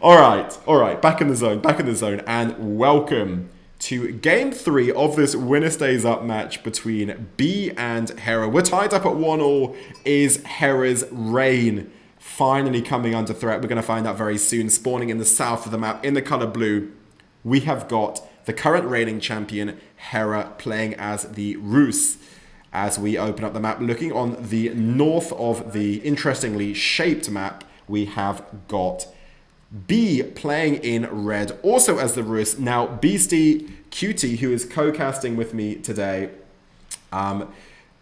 All right. Back in the zone, and welcome to Game 3 of this Winner Stays Up match between B and Hera. We're tied up at 1-1. Is Hera's reign finally coming under threat? We're going to find out very soon. Spawning in the south of the map, in the color blue, we have got the current reigning champion, Hera, playing as the Rus. As we open up the map, looking on the north of the interestingly shaped map, we have got B playing in red, also as the Rus. Now, Beastyqt, who is co-casting with me today,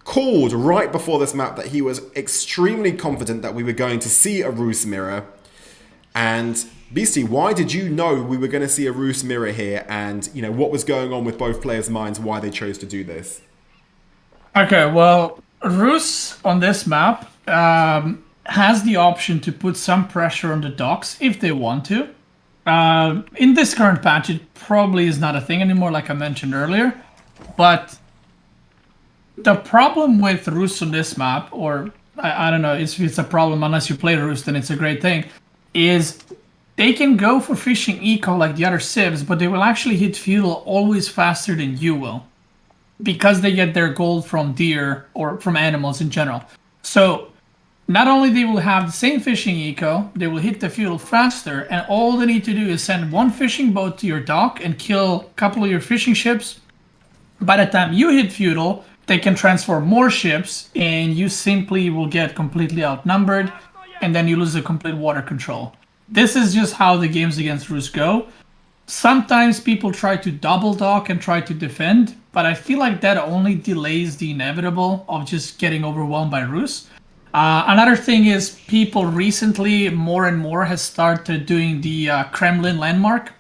called right before this map that he was extremely confident that we were going to see a Rus mirror. And Beasty, why did you know we were going to see a Rus mirror here? And, you know, what was going on with both players' minds, why they chose to do this? Okay, well, Rus on this map has the option to put some pressure on the docks if they want to. In this current patch, it probably is not a thing anymore, like I mentioned earlier. But the problem with Rus on this map, or I don't know, it's a problem unless you play Rus, then it's a great thing, is they can go for fishing eco like the other civs, but they will actually hit feudal always faster than you will, because they get their gold from deer or from animals in general. So not only they will have the same fishing eco, they will hit the feudal faster, and all they need to do is send one fishing boat to your dock and kill a couple of your fishing ships. By the time you hit feudal, they can transform more ships, and you simply will get completely outnumbered, and then you lose the complete water control. This is just how the games against Rus go. Sometimes people try to double dock and try to defend, but I feel like that only delays the inevitable of just getting overwhelmed by Rus. Another thing is people recently more and more has started doing the Kremlin landmark.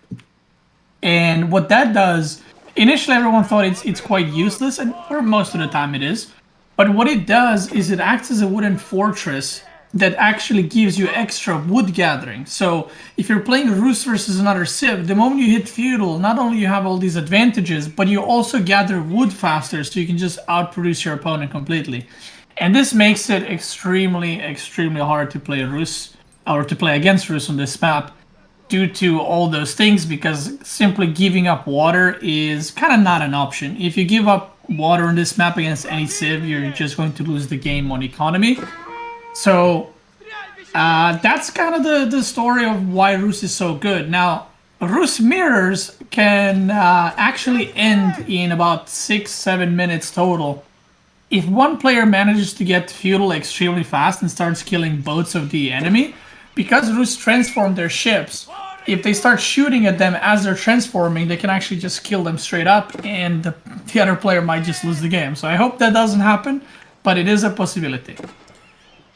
And what that does, initially everyone thought it's quite useless, and for most of the time it is. But what it does is it acts as a wooden fortress that actually gives you extra wood gathering. So if you're playing Rus versus another civ, the moment you hit feudal, not only you have all these advantages, but you also gather wood faster, so you can just outproduce your opponent completely. And this makes it extremely hard to play Rus, or to play against Rus on this map, due to all those things, because simply giving up water is kind of not an option. If you give up water on this map against any civ, you're just going to lose the game on economy. So that's kind of the story of why Rus is so good. Now, Rus mirrors can actually end in about 6-7 minutes total. If one player manages to get feudal extremely fast and starts killing boats of the enemy, because Rus transform their ships, if they start shooting at them as they're transforming, they can actually just kill them straight up, and the other player might just lose the game. So I hope that doesn't happen, but it is a possibility.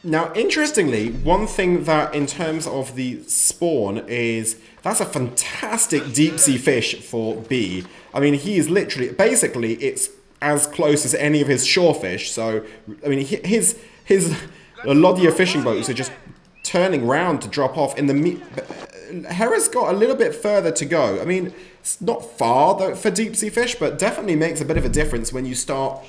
Now, interestingly, one thing that in terms of the spawn is that's a fantastic deep sea fish for B. I mean, he is literally, basically, it's as close as any of his shore fish. So, I mean, his Lodya fishing boats are just turning round to drop off. In the Hera's got a little bit further to go. I mean, it's not far though for deep sea fish, but definitely makes a bit of a difference when you start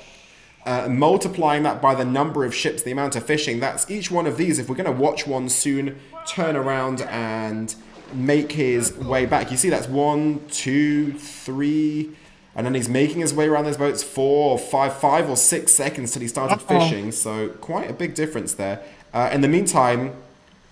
multiplying that by the number of ships, the amount of fishing. That's each one of these. If we're going to watch one soon turn around and make his way back, you see that's 1, 2, 3, and then he's making his way around those boats 4 or 5 or 6 seconds till he started fishing. So quite a big difference there. In the meantime,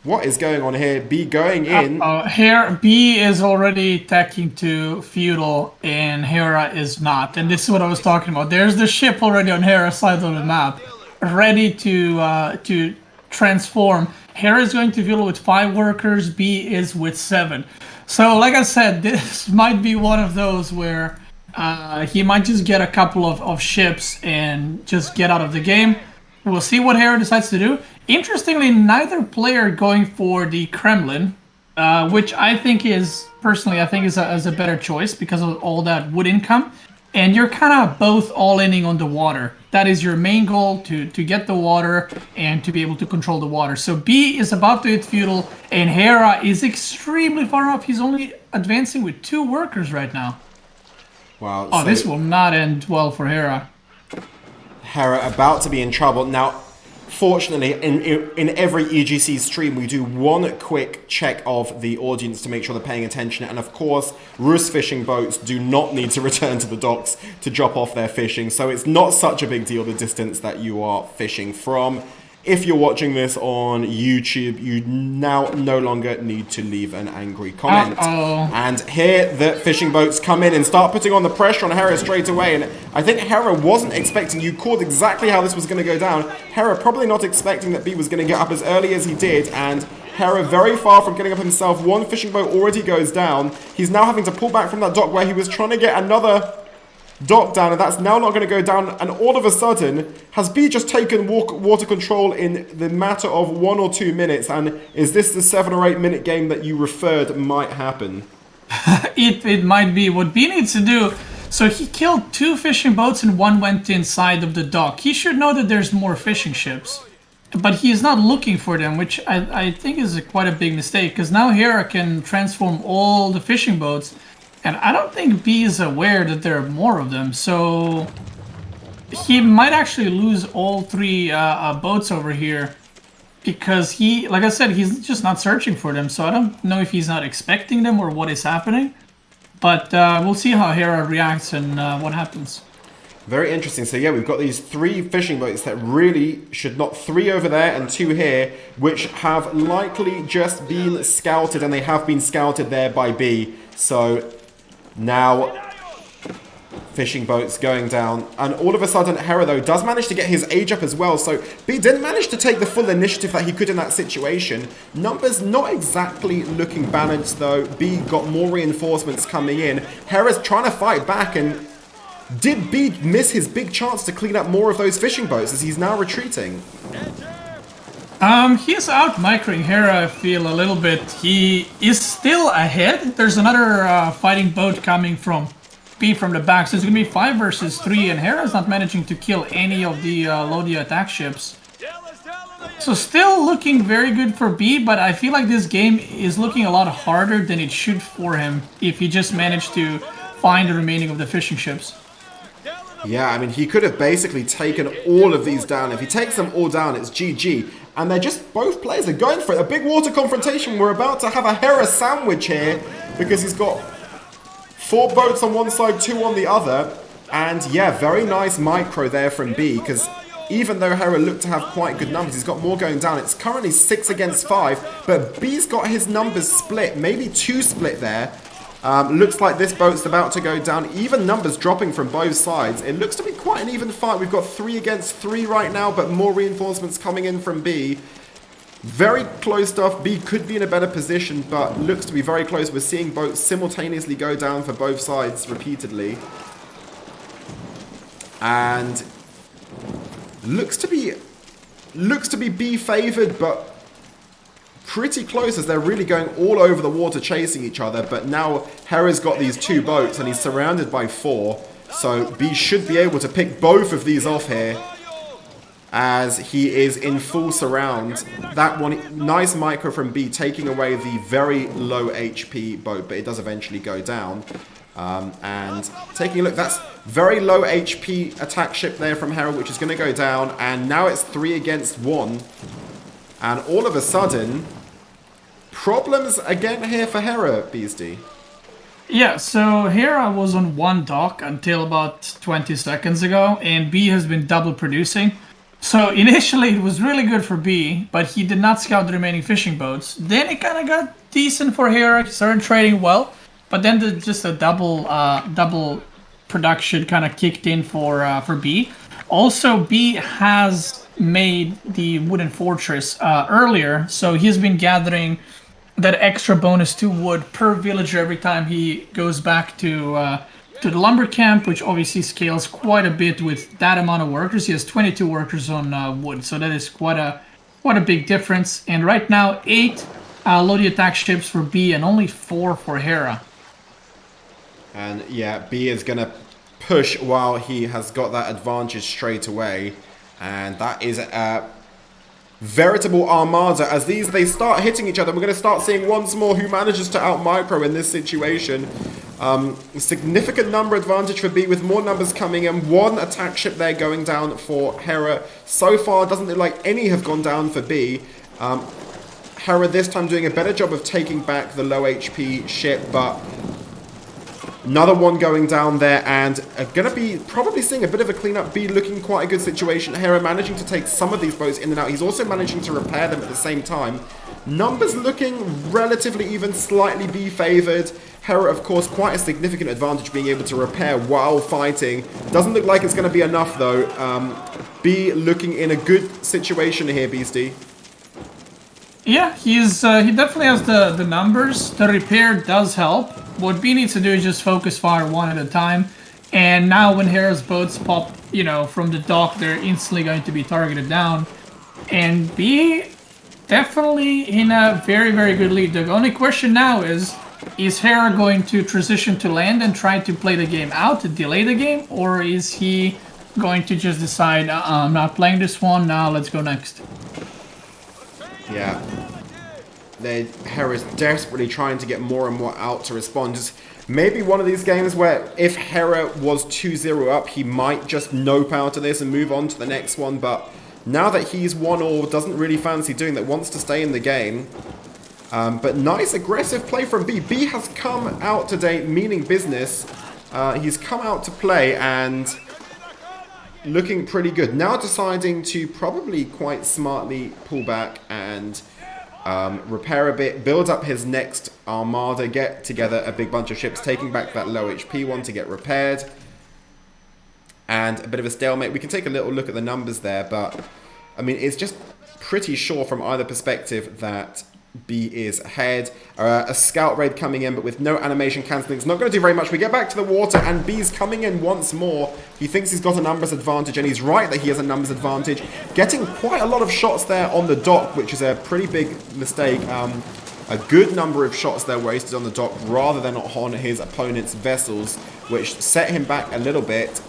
what is going on here? B going in. Here, B is already attacking to feudal, and Hera is not. And this is what I was talking about. There's the ship already on Hera's side of the map, ready to transform. Hera is going to feudal with 5 workers. B is with 7. So, like I said, this might be one of those where he might just get a couple of ships and just get out of the game. We'll see what Hera decides to do. Interestingly, neither player going for the Kremlin, which I think is, personally, I think is a better choice because of all that wood income. And you're kind of both all-inning on the water. That is your main goal, to get the water and to be able to control the water. So B is about to hit feudal, and Hera is extremely far off. He's only advancing with 2 workers right now. Wow. Oh, so this will not end well for Hera. Hera about to be in trouble. Now, fortunately, in every EGC stream, we do one quick check of the audience to make sure they're paying attention. And of course, Rus fishing boats do not need to return to the docks to drop off their fishing. So it's not such a big deal, the distance that you are fishing from. If you're watching this on YouTube, you now no longer need to leave an angry comment. And here the fishing boats come in and start putting on the pressure on Hera straight away. And I think Hera wasn't expecting, you called exactly how this was going to go down. Hera probably not expecting that B was going to get up as early as he did. And Hera very far from getting up himself. One fishing boat already goes down. He's now having to pull back from that dock where he was trying to get another dock down, and that's now not going to go down. And all of a sudden, has B just taken water control in the matter of 1 or 2 minutes? And is this the 7 or 8 minute game that you referred might happen? It might be. What B needs to do, so he killed 2 fishing boats and 1 went inside of the dock. He should know that there's more fishing ships, but he is not looking for them, which I think is quite a big mistake, because now Hera can transform all the fishing boats. And I don't think B is aware that there are more of them, so he might actually lose all 3 boats over here, because he, like I said, he's just not searching for them. So I don't know if he's not expecting them or what is happening, but we'll see how Hera reacts and what happens. Very interesting. So yeah, we've got these 3 fishing boats that really should not, 3 over there and 2 here, which have likely just been scouted, and they have been scouted there by B. So now, fishing boats going down. And all of a sudden, Hera, though, does manage to get his age up as well. So B didn't manage to take the full initiative that he could in that situation. Numbers not exactly looking balanced, though. B got more reinforcements coming in. Hera's trying to fight back, and did B miss his big chance to clean up more of those fishing boats as he's now retreating? He's out microing Hera, I feel, a little bit. He is still ahead. There's another fighting boat coming from B from the back, so it's going to be 5 versus 3, and Hera's not managing to kill any of the Lodia attack ships. So still looking very good for B, but I feel like this game is looking a lot harder than it should for him if he just managed to find the remaining of the fishing ships. Yeah, I mean, he could have basically taken all of these down. If he takes them all down, it's GG. And they're just, both players are going for it. A big water confrontation. We're about to have a Hera sandwich here, because he's got 4 boats on one side, 2 on the other. And yeah, very nice micro there from B, because even though Hera looked to have quite good numbers, he's got more going down. It's currently 6 against 5, but B's got his numbers split, maybe 2 split there. Looks like this boat's about to go down. Even numbers dropping from both sides. It looks to be quite an even fight. We've got 3 against 3 right now, but more reinforcements coming in from B. Very close stuff. B could be in a better position, but looks to be very close. We're seeing boats simultaneously go down for both sides repeatedly. And looks to be B favored, but pretty close as they're really going all over the water chasing each other. But now Hera's got these 2 boats and he's surrounded by 4. So B should be able to pick both of these off here as he is in full surround. That one, nice micro from B, taking away the very low HP boat, but it does eventually go down. And taking a look, that's very low HP attack ship there from Hera, which is going to go down. And now it's 3 against 1. And all of a sudden, problems again here for Hera, Beasty. Yeah, so Hera was on 1 dock until about 20 seconds ago, and B has been double producing. So initially it was really good for B, but he did not scout the remaining fishing boats. Then it kind of got decent for Hera, he started trading well, but then just a double production kind of kicked in for B. Also, B has made the wooden fortress earlier, so he's been gathering that extra bonus to wood per villager every time he goes back to the lumber camp, which obviously scales quite a bit with that amount of workers. He has 22 workers on wood, so that is quite a big difference. And right now, 8 Lodi attack ships for B and only 4 for Hera. And yeah, B is going to push while he has got that advantage straight away. And that is a veritable armada as they start hitting each other. We're going to start seeing once more who manages to out-micro in this situation. Significant number advantage for B with more numbers coming in. One attack ship there going down for Hera. So far, doesn't look like any have gone down for B. Hera this time doing a better job of taking back the low HP ship, but another one going down there, and going to be probably seeing a bit of a cleanup. B looking quite a good situation. Hera managing to take some of these boats in and out. He's also managing to repair them at the same time. Numbers looking relatively even, slightly B favored. Hera, of course, quite a significant advantage being able to repair while fighting. Doesn't look like it's going to be enough, though. B looking in a good situation here, Beastie. Yeah, he definitely has the numbers. The repair does help. What B needs to do is just focus fire one at a time. And now when Hera's boats pop, from the dock, they're instantly going to be targeted down. And B definitely in a very, very good lead. The only question now is Hera going to transition to land and try to play the game out, to delay the game? Or is he going to just decide, I'm not playing this one, now let's go next? Yeah. Hera's desperately trying to get more and more out to respond. Just maybe one of these games where if Hera was 2-0 up, he might just nope out of this and move on to the next one. But now that he's 1-all, doesn't really fancy doing that, wants to stay in the game. But nice aggressive play from B. B has come out today meaning business. He's come out to play and looking pretty good. Now deciding to probably quite smartly pull back and repair a bit, build up his next armada, get together a big bunch of ships, taking back that low HP one to get repaired. And a bit of a stalemate. We can take a little look at the numbers there, but I mean, it's just pretty sure from either perspective that B is ahead. A scout raid coming in, but with no animation cancelling. It's not going to do very much. We get back to the water, and B's coming in once more. He thinks he's got a numbers advantage, and he's right that he has a numbers advantage. Getting quite a lot of shots there on the dock, which is a pretty big mistake. A good number of shots there wasted on the dock rather than on his opponent's vessels, which set him back a little bit.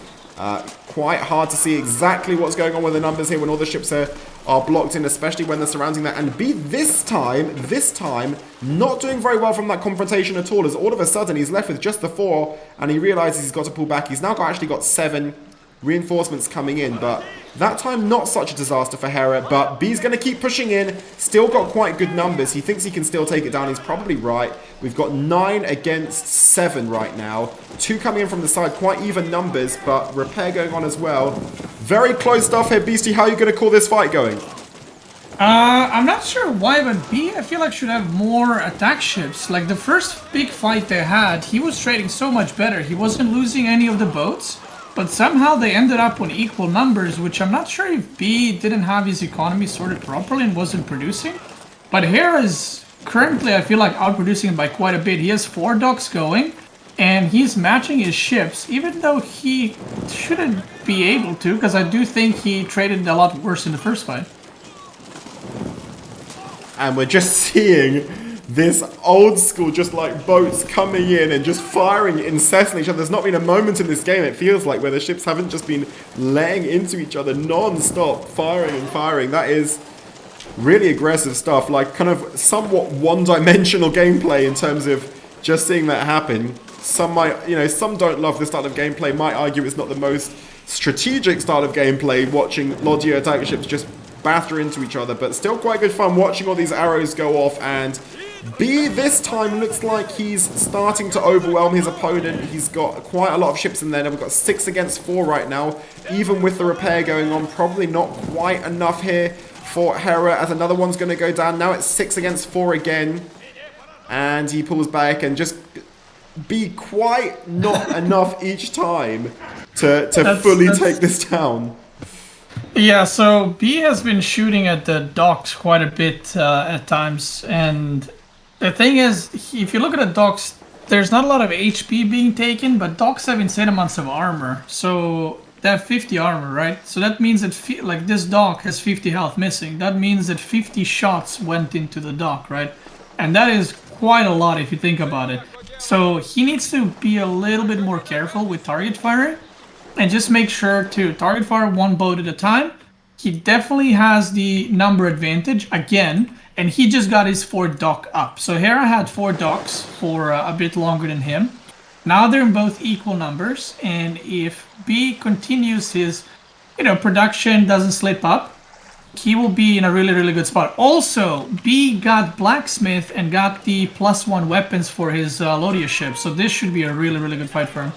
Quite hard to see exactly what's going on with the numbers here when all the ships are blocked in, especially when they're surrounding that. And B this time, not doing very well from that confrontation at all, as all of a sudden he's left with just the 4, and he realizes he's got to pull back. He's now actually got 7 reinforcements coming in, but that time not such a disaster for Hera. But B's going to keep pushing in, still got quite good numbers. He thinks he can still take it down. He's probably right. We've got 9 against 7 right now. 2 coming in from the side, quite even numbers, but repair going on as well. Very close stuff here, Beastie. How are you going to call this fight going? I'm not sure why, but B, I feel like should have more attack ships. Like the first big fight they had, he was trading so much better. He wasn't losing any of the boats, but somehow they ended up on equal numbers, which I'm not sure if B didn't have his economy sorted properly and wasn't producing. But Hera is currently, I feel like, outproducing him by quite a bit. He has 4 docks going, and he's matching his ships, even though he shouldn't be able to, because I do think he traded a lot worse in the first fight. And we're just seeing this old school, just like boats coming in and just firing incessantly each other. There's not been a moment in this game, it feels like, where the ships haven't just been laying into each other non-stop, firing and firing. That is really aggressive stuff, like kind of somewhat one-dimensional gameplay in terms of just seeing that happen. Some might, some don't love this style of gameplay, might argue it's not the most strategic style of gameplay, watching Lodio attack ships just batter into each other, but still quite good fun watching all these arrows go off. And B this time looks like he's starting to overwhelm his opponent. He's got quite a lot of ships in there. Now we've got 6 against 4 right now, even with the repair going on. Probably not quite enough here for Hera, as another one's going to go down. Now it's 6 against 4 again, and he pulls back and just be quite not enough each time to fully take this down. Yeah, so B has been shooting at the docks quite a bit at times, and the thing is, if you look at the docks, there's not a lot of HP being taken, but docks have insane amounts of armor. So they have 50 armor, right? So that means that like this dock has 50 health missing. That means that 50 shots went into the dock, right? And that is quite a lot if you think about it. So he needs to be a little bit more careful with target firing and just make sure to target fire 1 boat at a time. He definitely has the number advantage again, and he just got his 4 dock up. So Hera had 4 docks for a bit longer than him. Now they're in both equal numbers, and if B continues his, production doesn't slip up, he will be in a really, really good spot. Also, B got blacksmith and got the +1 weapons for his Lodia ship, so this should be a really, really good fight for him.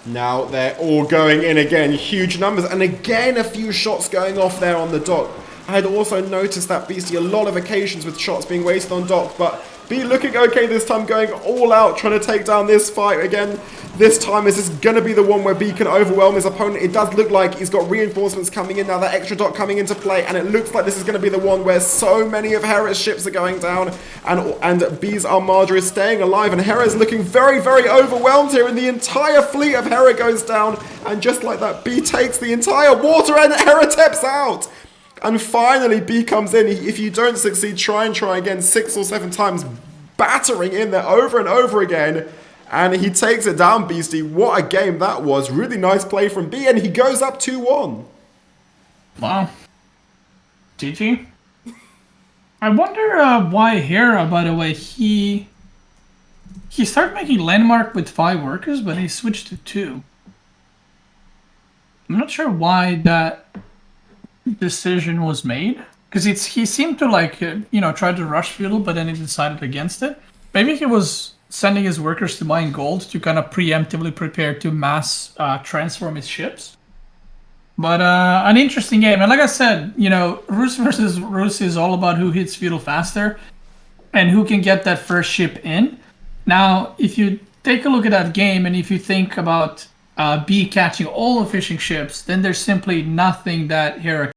Now they're all going in again, huge numbers, and again a few shots going off there on the dock. I had also noticed that Beastie a lot of occasions with shots being wasted on dock, but B looking okay this time, going all out, trying to take down this fight again. This time, is this going to be the one where B can overwhelm his opponent? It does look like he's got reinforcements coming in now, that extra dock coming into play, and it looks like this is going to be the one where so many of Hera's ships are going down, and B's Armada is staying alive, and Hera's looking very, very overwhelmed here, and the entire fleet of Hera goes down, and just like that, B takes the entire water, and Hera taps out! And finally, B comes in. If you don't succeed, try again 6 or 7 times, battering in there over and over again. And he takes it down, Beastie. What a game that was. Really nice play from B, and he goes up 2-1. Wow. GG. I wonder why Hera, by the way, he started making landmark with 5 workers, but he switched to 2. I'm not sure why that decision was made, because he seemed to try to rush fuel, but then he decided against it. Maybe he was sending his workers to mine gold to kind of preemptively prepare to mass transform his ships. But an interesting game, and like I said, Rus versus Rus is all about who hits fuel faster and who can get that first ship in. Now, if you take a look at that game, and if you think about B catching all the fishing ships, then there's simply nothing that Hera